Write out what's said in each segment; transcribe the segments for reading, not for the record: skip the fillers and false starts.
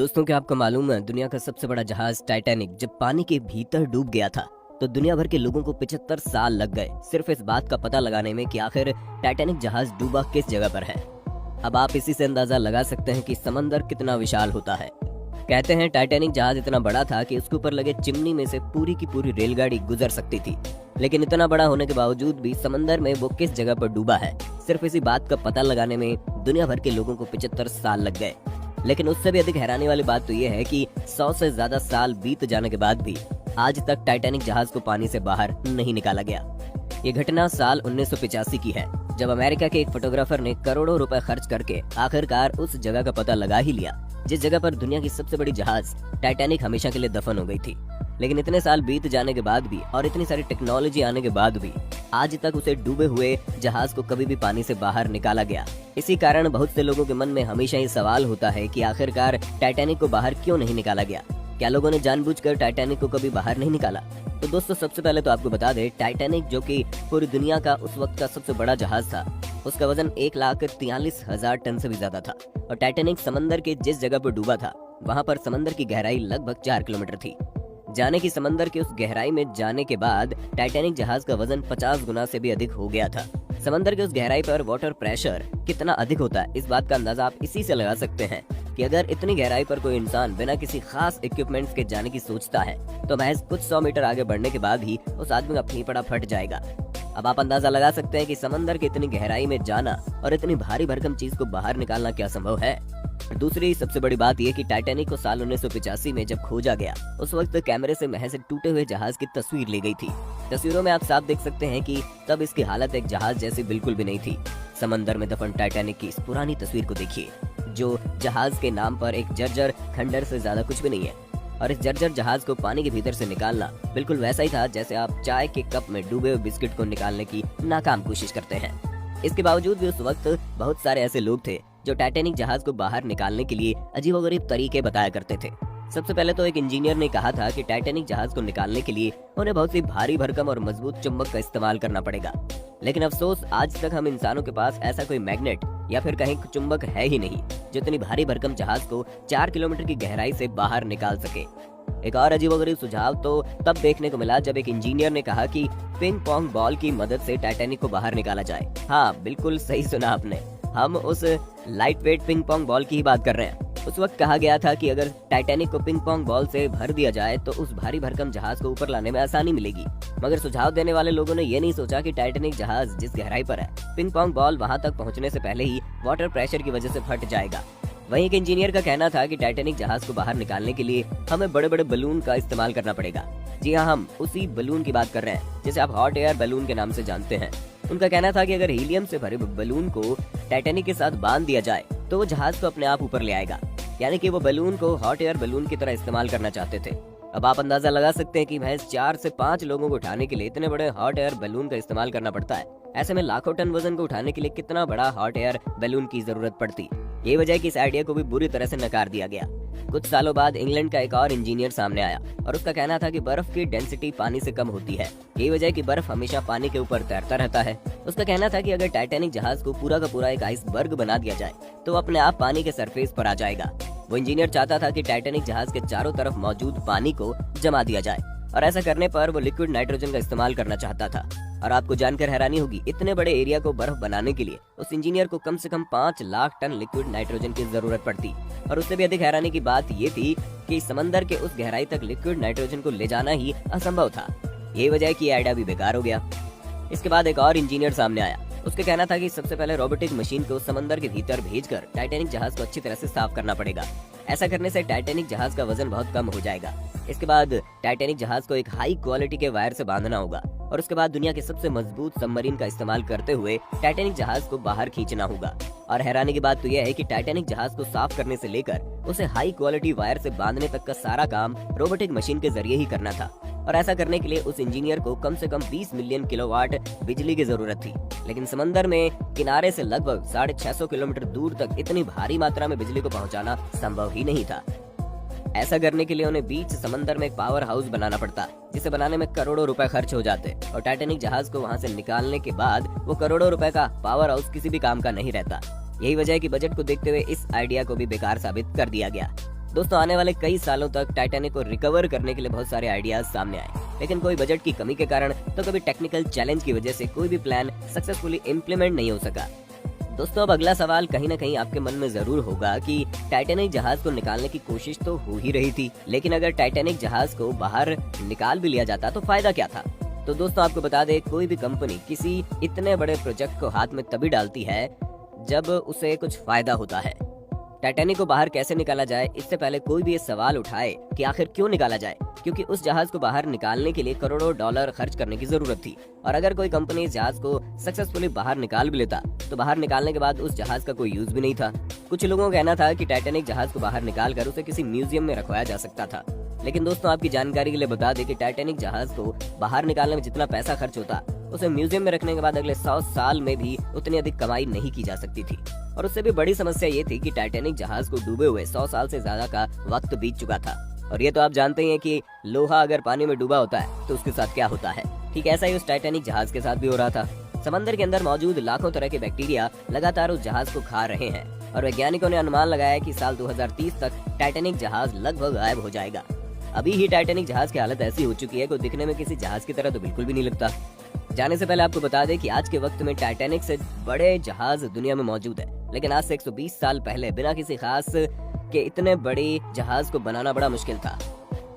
दोस्तों, क्या आपको मालूम है दुनिया का सबसे बड़ा जहाज टाइटैनिक जब पानी के भीतर डूब गया था तो दुनिया भर के लोगों को 75 साल लग गए सिर्फ इस बात का पता लगाने में कि आखिर टाइटैनिक जहाज डूबा किस जगह पर है। अब आप इसी से अंदाजा लगा सकते हैं कि समंदर कितना विशाल होता है। कहते हैं टाइटैनिक जहाज इतना बड़ा था कि उसके ऊपर लगे चिमनी में से पूरी की पूरी रेलगाड़ी गुजर सकती थी, लेकिन इतना बड़ा होने के बावजूद भी समंदर में वो किस जगह पर डूबा है, सिर्फ इसी बात का पता लगाने में दुनिया भर के लोगों को 75 साल लग गए। लेकिन उससे भी अधिक हैरानी वाली बात तो ये है कि 100 से ज्यादा साल बीत जाने के बाद भी आज तक टाइटैनिक जहाज को पानी से बाहर नहीं निकाला गया। ये घटना साल 1985 की है, जब अमेरिका के एक फोटोग्राफर ने करोड़ों रुपए खर्च करके आखिरकार उस जगह का पता लगा ही लिया जिस जगह पर दुनिया की सबसे बड़ी जहाज टाइटैनिक हमेशा के लिए दफन हो गई थी। लेकिन इतने साल बीत जाने के बाद भी और इतनी सारी टेक्नोलॉजी आने के बाद भी आज तक उसे डूबे हुए जहाज को कभी भी पानी से बाहर निकाला गया। इसी कारण बहुत से लोगों के मन में हमेशा ये सवाल होता है कि आखिरकार टाइटैनिक को बाहर क्यों नहीं निकाला गया। क्या लोगों ने जानबूझकर टाइटैनिक को कभी बाहर नहीं निकाला? तो दोस्तों, सबसे पहले तो आपको बता दें, टाइटैनिक जो कि पूरी दुनिया का उस वक्त का सबसे बड़ा जहाज था, उसका वजन 1,43,000 टन से भी ज्यादा था। और टाइटैनिक समंदर के जिस जगह पर डूबा था वहाँ पर समंदर की गहराई लगभग 4 किलोमीटर थी। जाने की समंदर के उस गहराई में जाने के बाद टाइटैनिक जहाज का वजन 50 गुना से भी अधिक हो गया था। समंदर के उस गहराई पर वाटर प्रेशर कितना अधिक होता है, इस बात का अंदाजा आप इसी से लगा सकते हैं कि अगर इतनी गहराई पर कोई इंसान बिना किसी खास इक्विपमेंट्स के जाने की सोचता है तो महज कुछ 100 मीटर आगे बढ़ने के बाद ही उस आदमी का फेफड़ा फट जाएगा। अब आप अंदाजा लगा सकते हैं कि समंदर की इतनी गहराई में जाना और इतनी भारी भरकम चीज को बाहर निकालना क्या संभव है। दूसरी सबसे बड़ी बात यह कि टाइटैनिक को साल 1985 में जब खोजा गया उस वक्त कैमरे से महज टूटे हुए जहाज की तस्वीर ली गई थी। तस्वीरों में आप साफ देख सकते हैं कि तब इसकी हालत एक जहाज जैसी बिल्कुल भी नहीं थी। समंदर में दफन टाइटैनिक की इस पुरानी तस्वीर को देखिए, जो जहाज के नाम पर एक जर्जर खंडर से ज्यादा कुछ भी नहीं है। और इस जर्जर जहाज को पानी के भीतर से निकालना बिल्कुल वैसा ही था जैसे आप चाय के कप में डूबे हुए बिस्किट को निकालने की नाकाम कोशिश करते हैं। इसके बावजूद भी उस वक्त बहुत सारे ऐसे लोग थे जो टाइटैनिक जहाज को बाहर निकालने के लिए अजीबोगरीब तरीके बताया करते थे। सबसे पहले तो एक इंजीनियर ने कहा था कि टाइटैनिक जहाज को निकालने के लिए उन्हें बहुत सी भारी भरकम और मजबूत चुंबक का इस्तेमाल करना पड़ेगा। लेकिन अफसोस, आज तक हम इंसानों के पास ऐसा कोई मैग्नेट या फिर कहीं चुंबक है ही नहीं जो इतनी भारी भरकम जहाज को 4 किलोमीटर की गहराई से बाहर निकाल सके। एक और अजीबोगरीब सुझाव तो तब देखने को मिला जब एक इंजीनियर ने कहा कि पिंग पोंग बॉल की मदद से टाइटैनिक को बाहर निकाला जाए। हाँ, बिल्कुल सही सुना आपने, हम उस light weight ping pong ball की ही बात कर रहे हैं। उस वक्त कहा गया था कि अगर टाइटैनिक को पिंग पोंग बॉल से भर दिया जाए तो उस भारी भरकम जहाज को ऊपर लाने में आसानी मिलेगी। मगर सुझाव देने वाले लोगों ने ये नहीं सोचा कि टाइटैनिक जहाज जिस गहराई पर है, पिंग पोंग बॉल वहां तक पहुंचने से पहले ही वाटर प्रेशर की वजह से फट जाएगा। वहीं एक इंजीनियर का कहना था कि टाइटैनिक जहाज को बाहर निकालने के लिए हमें बड़े बड़े बलून का इस्तेमाल करना पड़ेगा। जी हाँ, हम उसी बलून की बात कर रहे हैं जिसे आप हॉट एयर बलून के नाम से जानते हैं। उनका कहना था कि अगर हीलियम से भरे बलून को टाइटैनिक के साथ बांध दिया जाए तो वो जहाज को अपने आप ऊपर ले आएगा, यानी कि वो बलून को हॉट एयर बलून की तरह इस्तेमाल करना चाहते थे। अब आप अंदाजा लगा सकते हैं कि महज 4 से 5 लोगों को उठाने के लिए इतने बड़े हॉट एयर बलून का इस्तेमाल करना पड़ता है। ऐसे में लाखों टन वजन को उठाने के लिए कितना बड़ा हॉट एयर बलून की जरूरत पड़ती। यही वजह है कि इस आइडिया को भी बुरी तरह से नकार दिया गया। कुछ सालों बाद इंग्लैंड का एक और इंजीनियर सामने आया और उसका कहना था कि बर्फ की डेंसिटी पानी से कम होती है। यही वजह है कि बर्फ हमेशा पानी के ऊपर तैरता रहता है। उसका कहना था कि अगर टाइटैनिक जहाज को पूरा का पूरा एक आइसबर्ग बना दिया जाए तो अपने आप पानी के सरफेस पर आ जाएगा। वो इंजीनियर चाहता था कि टाइटैनिक जहाज के चारों तरफ मौजूद पानी को जमा दिया जाए और ऐसा करने पर वो लिक्विड नाइट्रोजन का इस्तेमाल करना चाहता था। और आपको जानकर हैरानी होगी, इतने बड़े एरिया को बर्फ बनाने के लिए उस इंजीनियर को कम से कम 5 लाख टन लिक्विड नाइट्रोजन की जरूरत पड़ती। और उससे भी अधिक हैरानी की बात ये थी कि समंदर के उस गहराई तक लिक्विड नाइट्रोजन को ले जाना ही असंभव था। यही वजह है कि ये आइडिया भी बेकार हो गया। इसके बाद एक और इंजीनियर सामने आया। उसका कहना था कि सबसे पहले रोबोटिक मशीन को समंदर के भीतर भेजकर टाइटैनिक जहाज को अच्छी तरह से साफ करना पड़ेगा। ऐसा करने से टाइटैनिक जहाज का वजन बहुत कम हो जाएगा। इसके बाद टाइटैनिक जहाज को एक हाई क्वालिटी के वायर से बांधना होगा और उसके बाद दुनिया के सबसे मजबूत सबमरीन का इस्तेमाल करते हुए टाइटैनिक जहाज को बाहर खींचना होगा। और हैरानी की बात तो यह है कि टाइटैनिक जहाज को साफ करने से लेकर उसे हाई क्वालिटी वायर से बांधने तक का सारा काम रोबोटिक मशीन के जरिए ही करना था। और ऐसा करने के लिए उस इंजीनियर को कम से कम 20 मिलियन किलोवाट बिजली की जरूरत थी। लेकिन समंदर में किनारे से लगभग 650 किलोमीटर दूर तक इतनी भारी मात्रा में बिजली को पहुंचाना संभव ही नहीं था। ऐसा करने के लिए उन्हें बीच समंदर में एक पावर हाउस बनाना पड़ता, जिसे बनाने में करोड़ों रुपए खर्च हो जाते और टाइटैनिक जहाज को वहां से निकालने के बाद वो करोड़ों रुपए का पावर हाउस किसी भी काम का नहीं रहता। यही वजह है कि बजट को देखते हुए इस आइडिया को भी बेकार साबित कर दिया गया। दोस्तों आने वाले कई सालों तक टाइटैनिक को रिकवर करने के लिए बहुत सारे आइडियाज सामने आए, लेकिन कोई बजट की कमी के कारण तो कभी टेक्निकल चैलेंज की वजह से कोई भी प्लान सक्सेसफुली इम्प्लीमेंट नहीं हो सका। दोस्तों अब अगला सवाल कहीं ना कहीं आपके मन में जरूर होगा कि टाइटैनिक जहाज को निकालने की कोशिश तो हो ही रही थी, लेकिन अगर टाइटैनिक जहाज को बाहर निकाल भी लिया जाता तो फायदा क्या था। तो दोस्तों आपको बता दें, कोई भी कंपनी किसी इतने बड़े प्रोजेक्ट को हाथ में तभी डालती है जब उसे कुछ फायदा होता है। टाइटैनिक को बाहर कैसे निकाला जाए, इससे पहले कोई भी ये सवाल उठाए कि आखिर क्यों निकाला जाए, क्योंकि उस जहाज को बाहर निकालने के लिए करोड़ों डॉलर खर्च करने की जरूरत थी। और अगर कोई कंपनी इस जहाज को सक्सेसफुली बाहर निकाल भी लेता तो बाहर निकालने के बाद उस जहाज का कोई यूज भी नहीं था। कुछ लोगों का कहना था कि टाइटैनिक जहाज को बाहर निकाल कर उसे किसी म्यूजियम में रखवाया जा सकता था, लेकिन दोस्तों आपकी जानकारी के लिए बता दें कि टाइटैनिक जहाज को बाहर निकालने में जितना पैसा खर्च होता उसे म्यूजियम में रखने के बाद अगले 100 साल में भी उतनी अधिक कमाई नहीं की जा सकती थी। और उससे भी बड़ी समस्या ये थी कि टाइटैनिक जहाज को डूबे हुए 100 साल से ज्यादा का वक्त बीत चुका था। और ये तो आप जानते ही हैं कि लोहा अगर पानी में डूबा होता है तो उसके साथ क्या होता है। ठीक ऐसा ही उस टाइटैनिक जहाज के साथ भी हो रहा था। समंदर के अंदर मौजूद लाखों तरह के बैक्टीरिया लगातार उस जहाज को खा रहे हैं और वैज्ञानिकों ने अनुमान लगाया है कि साल 2030 तक टाइटैनिक जहाज लगभग गायब हो जाएगा। अभी ही टाइटैनिक जहाज की हालत ऐसी हो चुकी है कि दिखने में किसी जहाज की तरह तो बिल्कुल भी नहीं लगता। जाने से पहले आपको बता दें कि आज के वक्त में टाइटैनिक से बड़े जहाज दुनिया में मौजूद है, लेकिन आज से 120 साल पहले बिना किसी खास के इतने बड़े जहाज को बनाना बड़ा मुश्किल था।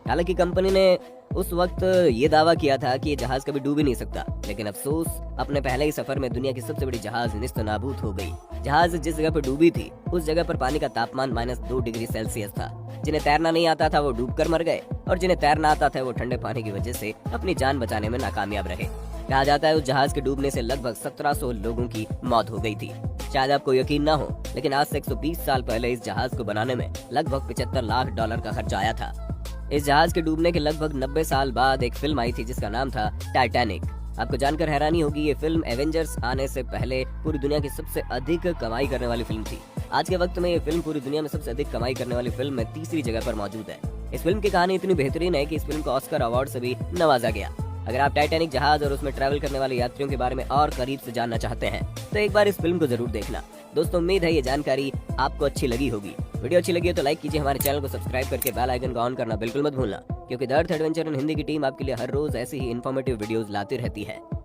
हालांकि कंपनी ने उस वक्त ये दावा किया था कि ये जहाज कभी डूब ही नहीं सकता, लेकिन अफसोस अपने पहले ही सफर में दुनिया की सबसे बड़ी जहाज निस्तनाबूद हो गई। जहाज जिस जगह पर डूबी थी उस जगह पर पानी का तापमान -2 डिग्री सेल्सियस था। जिन्हें तैरना नहीं आता था वो डूबकर मर गए और जिन्हें तैरना आता था वो ठंडे पानी की वजह से अपनी जान बचाने में नाकामयाब रहे। कहा जाता है उस जहाज के डूबने से लगभग 1700 लोगों की मौत हो गई थी। शायद आपको यकीन ना हो, लेकिन आज से 120 साल पहले इस जहाज को बनाने में लगभग 75 लाख डॉलर का खर्चा आया था। इस जहाज के डूबने के लगभग 90 साल बाद एक फिल्म आई थी जिसका नाम था टाइटैनिक। आपको जानकर हैरानी होगी, ये फिल्म एवेंजर्स आने से पहले पूरी दुनिया की सबसे अधिक कमाई करने वाली फिल्म थी। आज के वक्त में ये फिल्म पूरी दुनिया में सबसे अधिक कमाई करने वाली फिल्म में तीसरी जगह पर मौजूद है। इस फिल्म की कहानी इतनी बेहतरीन है कि इस फिल्म को ऑस्कर अवार्ड से भी नवाजा गया। अगर आप टाइटैनिक जहाज और उसमें ट्रैवल करने वाले यात्रियों के बारे में और करीब से जानना चाहते हैं तो एक बार इस फिल्म को जरूर देखना। दोस्तों उम्मीद है ये जानकारी आपको अच्छी लगी होगी। वीडियो अच्छी लगी हो तो लाइक कीजिए, हमारे चैनल को सब्सक्राइब करके बेल आइकन को ऑन करना बिल्कुल मत भूलना, क्योंकि the earth adventure in Hindi की टीम आपके लिए हर रोज ऐसी ही इन्फॉर्मेटिव वीडियोस लाती रहती है।